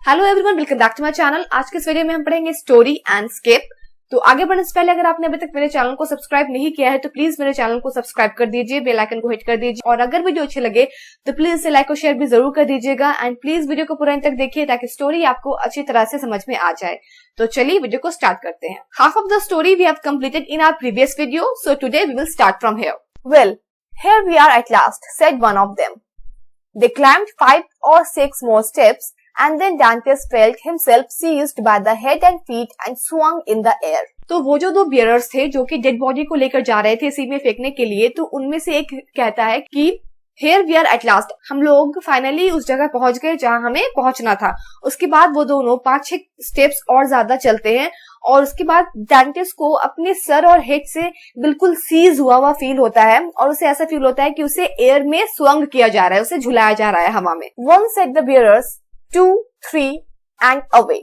Hello everyone, welcome back to my channel. आज के इस वीडियो में हम पढ़ेंगे स्टोरी एंड स्केप। तो आगे बढ़ने से पहले अगर आपने अभी तक मेरे चैनल को सब्सक्राइब नहीं किया है तो प्लीज मेरे चैनल को सब्सक्राइब कर दीजिए, बेल आइकन को हिट कर दीजिए और अगर वीडियो अच्छी लगे तो प्लीज इसे लाइक और शेयर भी जरूर कर दीजिएगा एंड प्लीज वीडियो को पूरा अंत तक देखिए ताकि स्टोरी आपको अच्छी तरह से समझ में आ जाए। तो चलिए वीडियो को स्टार्ट करते हैं। Half of the story we have completed in our previous video, so today we will start from here. Well, here we are at last, said one of them. They climbed 5 or 6 more steps and then Dantes felt himself seized by the head and feet and swung in the air. तो वो जो 2 bearers थे जो कि dead body को लेकर जा रहे थे सी में फेंकने के लिए, तो उनमें से एक कहता है कि Here we are at last, हम लोग फाइनली उस जगह पहुंच गए जहां हमें पहुंचना था। उसके बाद वो दोनों 5-6 स्टेप्स और ज्यादा चलते हैं और उसके बाद डांटेस को अपने सर और हेड से बिल्कुल सीज हुआ फील होता है और उसे ऐसा फील होता है कि उसे एयर में स्वंग किया जा रहा है, उसे झुलाया जा रहा है हवा में। 1 said the bearers, 2, 3 and away.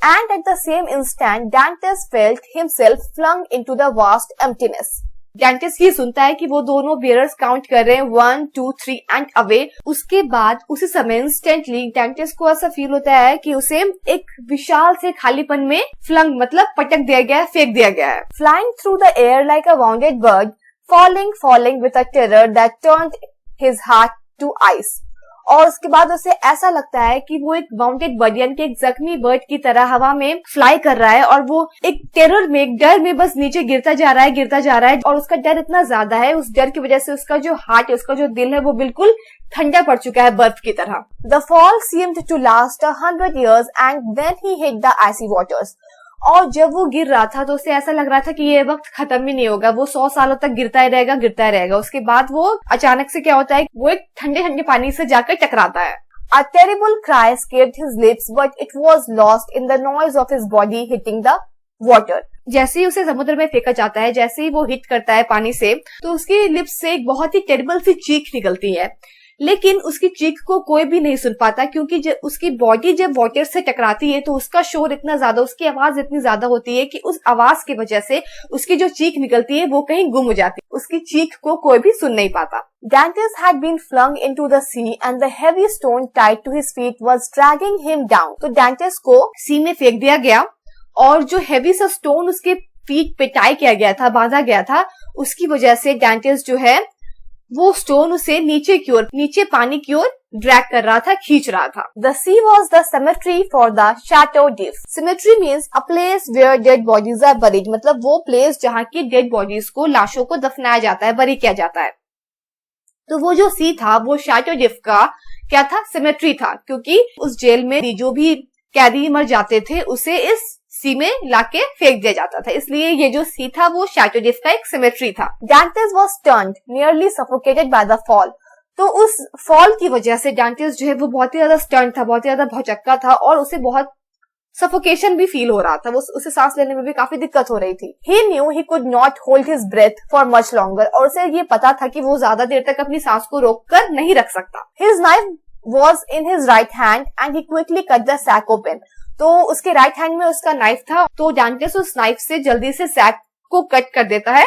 And at the same instant, Dantes felt himself flung into the vast emptiness. डांटेस ये सुनता है कि वो दोनों बियरर्स काउंट कर रहे हैं 1, 2, 3 एंड अवे। उसके बाद उसी समय इंस्टेंटली डांटेस को ऐसा फील होता है कि उसे एक विशाल से खालीपन में फ्लंग मतलब पटक दिया गया है, फेंक दिया गया है। Flying through the air like a bounded bird, falling with a terror that turned his heart to ice. और उसके बाद उसे ऐसा लगता है कि वो एक वाउंडेड बर्ड यानी कि एक जख्मी बर्ड की तरह हवा में फ्लाई कर रहा है और वो एक टेरर में, एक डर में बस नीचे गिरता जा रहा है और उसका डर इतना ज्यादा है, उस डर की वजह से उसका जो हार्ट है, उसका जो दिल है वो बिल्कुल ठंडा पड़ चुका है बर्फ की तरह। The fall seemed to last 100 years and then he hit the icy waters. और जब वो गिर रहा था तो उसे ऐसा लग रहा था कि ये वक्त खत्म ही नहीं होगा, वो 100 सालों तक गिरता ही रहेगा। उसके बाद वो अचानक से क्या होता है, वो एक ठंडे ठंडे पानी से जाकर टकराता है। A terrible cry escaped his lips, but it was lost in the noise of his body hitting the water. जैसे ही उसे समुद्र में फेंका जाता है, जैसे ही वो हिट करता है पानी से, तो उसके लिप्स से एक बहुत ही टेरिबल सी चीख निकलती है, लेकिन उसकी चीख को कोई भी नहीं सुन पाता क्योंकि उसकी बॉडी जब वाटर से टकराती है तो उसका शोर इतना ज्यादा, उसकी आवाज इतनी ज्यादा होती है कि उस आवाज की वजह से उसकी जो चीख निकलती है वो कहीं गुम हो जाती है, उसकी चीख को कोई भी सुन नहीं पाता। Dantes had been flung into the sea and the heavy stone tied to his feet was dragging him down. तो डांटेस को सी में फेंक दिया गया और जो हैवी सा स्टोन उसके फीट पे टाई किया गया था, बांधा गया था, उसकी वजह से डांटेस जो है वो स्टोन उसे नीचे पानी की ओर ड्रैग कर रहा था, खींच रहा था। The sea was the cemetery for the Chateau d'If. Cemetery means a place where dead bodies are buried. मतलब वो प्लेस जहाँ की डेड बॉडीज को, लाशों को दफनाया जाता है, बरी किया जाता है। तो वो जो सी था वो शैटो डिफ का क्या था, सिमेट्री था, क्योंकि उस जेल में जो भी कैदी मर जाते थे उसे इस सी में लाके फेंक दिया जाता था, इसलिए ये जो सी था वो शैटो डिफ का एक सिमेट्री था। Dantes was stunned, nearly suffocated by the fall. तो उस फॉल की वजह से डांटेस जो है वो बहुत ही ज्यादा स्टन्ड था, बहुत ही ज्यादा भौचक्का था और उसे बहुत सफोकेशन भी फील हो रहा था, वो उसे सांस लेने में भी काफी दिक्कत हो रही थी। He knew he could not hold his breath for much longer. और उसे ये पता था कि वो ज्यादा देर तक अपनी सांस को रोककर नहीं रख सकता। His knife was in his right hand and he quickly cut the sack open. तो उसके राइट हैंड में उसका नाइफ था, तो डांटेस उस नाइफ से जल्दी से सैक को कट कर देता है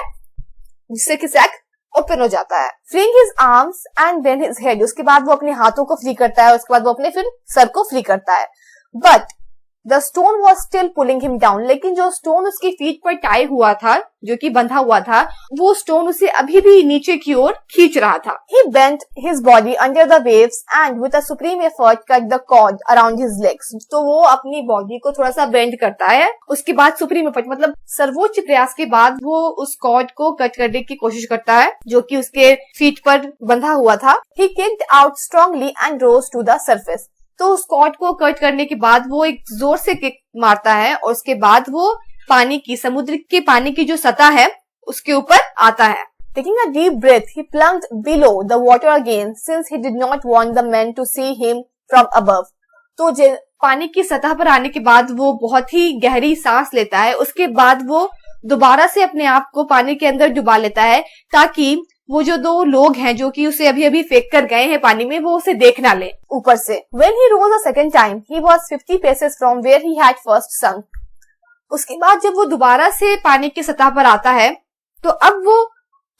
जिससे कि सैक ओपन हो जाता है। Freeing his arms and then his head. उसके बाद वो अपने हाथों को फ्री करता है, उसके बाद वो अपने फिर सर को फ्री करता है। But The stone was still pulling him down. लेकिन जो स्टोन उसकी फीट पर टाई हुआ था, जो कि बंधा हुआ था, वो स्टोन उसे अभी भी नीचे की ओर खींच रहा था। He bent his body under the waves and with a supreme effort cut the cord around his legs. तो वो अपनी बॉडी को थोड़ा सा बेंड करता है, उसके बाद सुप्रीम एफर्ट मतलब सर्वोच्च प्रयास के बाद वो उस कॉर्ड को कट करने की कोशिश करता है जो कि उसके फीट पर बंधा हुआ था। He kicked out strongly and rose to the surface. तो उस कॉर्ड को कट करने के बाद वो एक जोर से किक मारता है और उसके बाद वो समुद्र के पानी की जो सतह है उसके ऊपर आता है। Taking a deep breath, he plunged below the water again since he did not want the men to see him from above. तो पानी की सतह पर आने के बाद वो बहुत ही गहरी सांस लेता है, उसके बाद वो दोबारा से अपने आप को पानी के अंदर डुबा लेता है ताकि वो जो 2 लोग हैं जो कि उसे अभी अभी फेंक कर गए हैं पानी में, वो उसे देख ना ले ऊपर से। When he rose a second time, he was 50 paces from where he had first sunk. उसके बाद जब वो दोबारा से पानी की सतह पर आता है तो अब वो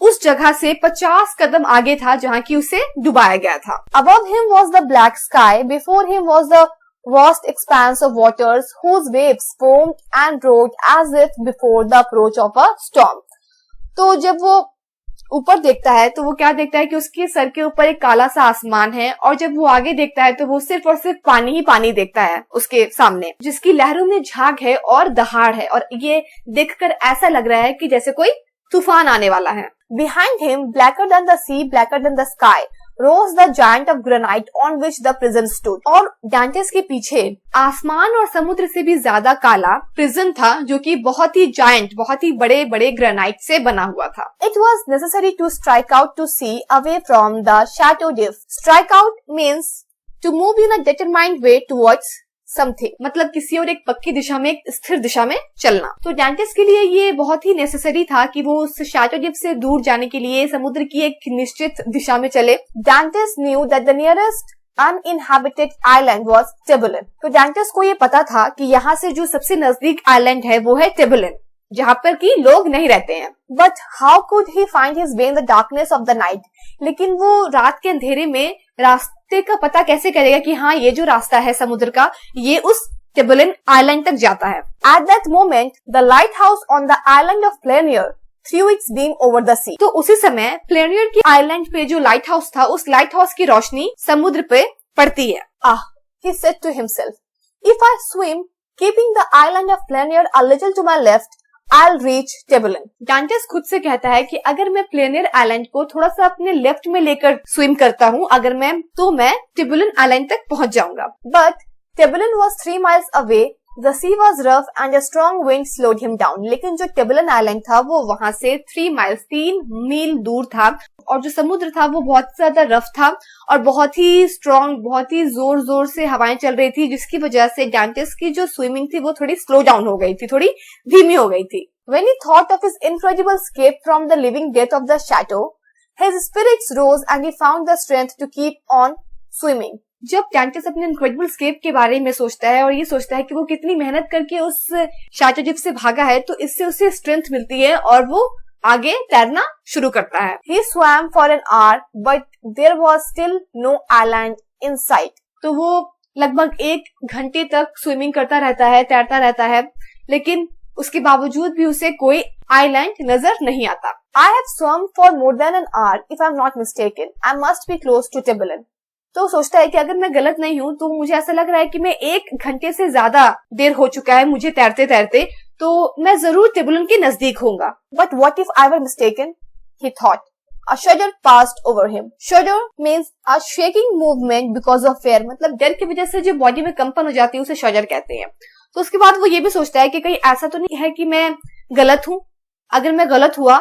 उस जगह से 50 कदम आगे था जहाँ की उसे डुबाया गया था। Above him was the black sky, before him was the vast expanse of waters whose waves foamed and roared as if before the approach of a storm. तो जब वो ऊपर देखता है तो वो क्या देखता है कि उसके सर के ऊपर एक काला सा आसमान है, और जब वो आगे देखता है तो वो सिर्फ और सिर्फ पानी ही पानी देखता है उसके सामने, जिसकी लहरों में झाग है और दहाड़ है, और ये देखकर ऐसा लग रहा है कि जैसे कोई तूफान आने वाला है. Behind him, blacker than the sea, blacker than the sky, rose the giant of granite on which the prison stood. और डांटेस के पीछे आसमान और समुद्र से भी ज्यादा काला प्रिजन था, जो कि बहुत ही जायंट, बहुत ही बड़े बड़े ग्रेनाइट से बना हुआ था. It was necessary to strike out to sea away from the Chateau d'If. Strike out means to move in a determined way towards something, मतलब किसी और एक पक्की दिशा में, एक स्थिर दिशा में चलना. तो डांटेस के लिए ये बहुत ही नेसेसरी था कि वो उस शैटो डिफ से दूर जाने के लिए समुद्र की एक निश्चित दिशा में चले. Dantes knew that the nearest uninhabited island was Tiburon. तो डांटेस को ये पता था कि यहाँ से जो सबसे नजदीक आइलैंड है वो है टिबुलन, जहाँ पर कि लोग नहीं रहते हैं. But how could he find his way in the darkness of the night? लेकिन वो रात के अंधेरे में रास्ते का पता कैसे करेगा कि हाँ ये जो रास्ता है समुद्र का ये उस टिबुलन आइलैंड तक जाता है. At that moment, the lighthouse on the island of Planier threw its beam over the sea. तो उसी समय प्लेनियर की आइलैंड पे जो लाइट हाउस था, उस लाइट हाउस की रोशनी समुद्र पे पड़ती है. He said to himself, if I swim, keeping the island of Planier a little to my left, I'll reach Tiburon. डांटेस खुद से कहता है कि अगर मैं प्लेनियर आइलैंड को थोड़ा सा अपने लेफ्ट में लेकर स्विम करता हूँ, अगर मैं टिबुलन आइलैंड तक पहुंच जाऊंगा. But Tiburon was 3 miles away. The sea was rough and a strong wind slowed him down. लेकिन जो टिबुलन आइलैंड था वो वहां से 3 मील दूर था, और जो समुद्र था वो बहुत ज्यादा रफ था और बहुत ही स्ट्रॉन्ग, बहुत ही जोर जोर से हवाएं चल रही थी, जिसकी वजह से डांटेस की जो स्विमिंग थी वो थोड़ी स्लो डाउन हो गई थी, थोड़ी धीमी हो गई थी. When he thought of his incredible escape from the living death of the chateau, his spirits rose and he found the strength to keep on swimming. जब डांटेस अपने इनक्रेडिबल स्केप के बारे में सोचता है और ये सोचता है कि वो कितनी मेहनत करके उस शैटो डिफ से भागा है, तो इससे उसे स्ट्रेंथ मिलती है और वो आगे तैरना शुरू करता है. He swam for an hour, but there was still no island in sight. तो वो लगभग 1 घंटे तक स्विमिंग करता रहता है, तैरता रहता है, लेकिन उसके बावजूद भी उसे कोई आइलैंड नजर नहीं आता. I have swum for more than an hour, if I'm not mistaken. I must be close to Tiburon. तो सोचता है कि अगर मैं गलत नहीं हूँ तो मुझे ऐसा लग रहा है कि मैं 1 घंटे से ज्यादा देर हो चुका है मुझे तैरते तैरते, तो मैं जरूर टिबुलन के नजदीक होऊंगा. But what if I were mistaken? He thought. A shudder passed over him. Shudder means a shaking movement because of fear. मतलब डर की वजह से जो बॉडी में कंपन हो जाती है उसे शडर कहते हैं. तो उसके बाद वो ये भी सोचता है कि कहीं ऐसा तो नहीं है कि मैं गलत हूँ, अगर मैं गलत हुआ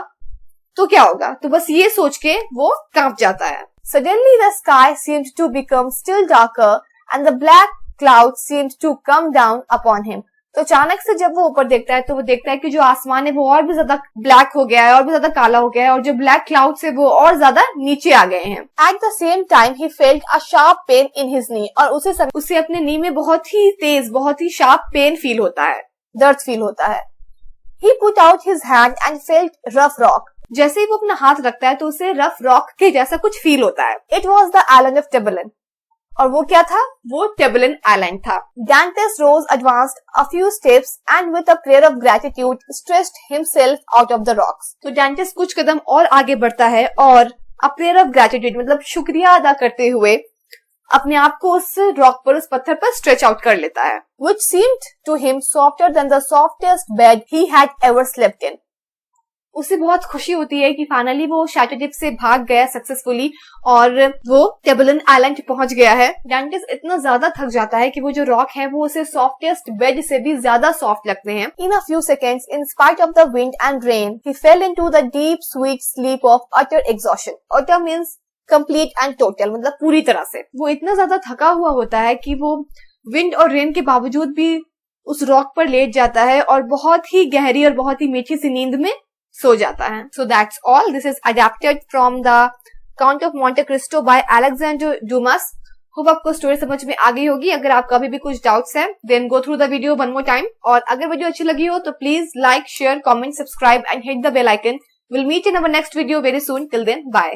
तो क्या होगा. तो बस ये सोच के वो कांप जाता है. Suddenly the sky seemed to become still darker and the black clouds seemed to come down upon him. तो अचानक से जब वो ऊपर देखता है तो वो देखता है कि जो आसमान है वो और भी ज्यादा ब्लैक हो गया है, और भी ज्यादा काला हो गया है, और जो ब्लैक क्लाउड्स है वो और ज्यादा नीचे आ गए हैं. At the same time he felt a sharp pain in his knee. और उसे अपने नी में बहुत ही तेज, बहुत ही शार्प पेन फील होता है, दर्द फील होता है. He put out his hand and felt rough rock. जैसे ही वो अपना हाथ रखता है तो उसे रफ रॉक के जैसा कुछ फील होता है. It was the island of Tiburon. और वो क्या था? वो टिबुलन आइलैंड था. Dantes rose, advanced a few steps and with a prayer of gratitude stretched himself out of the rocks. तो डांटेस कुछ कदम और आगे बढ़ता है और a prayer of gratitude मतलब शुक्रिया अदा करते हुए अपने आप को उस रॉक पर, उस पत्थर पर स्ट्रेच आउट कर लेता है. Which seemed to him softer than the softest bed he had ever slept in. उसे बहुत खुशी होती है कि फाइनली वो शैटो डिफ से भाग गया सक्सेसफुली और वो टिबुलन आइलैंड पहुंच गया है. डांटेस इतना ज्यादा थक जाता है कि वो जो रॉक है वो उसे सॉफ्टेस्ट बेड से भी ज्यादा सॉफ्ट लगते हैं. In a few seconds, in spite of the wind and rain, he fell into the deep sweet sleep of utter exhaustion. Utter means complete and total, मतलब पूरी तरह से. वो इतना ज्यादा थका हुआ होता है कि वो विंड और रेन के बावजूद भी उस रॉक पर लेट जाता है और बहुत ही गहरी और बहुत ही मीठी सी नींद में सो जाता है. So that's all. This is adapted from the Count of Monte Cristo by Alexander Dumas. Hope आपको स्टोरी समझ में आ गई होगी. अगर आपका अभी भी कुछ डाउट्स हैं, then go through the video one more time. और अगर वीडियो अच्छी लगी हो तो please like, share, comment, subscribe and hit the bell icon. We'll meet in our next video very soon. Till then, bye.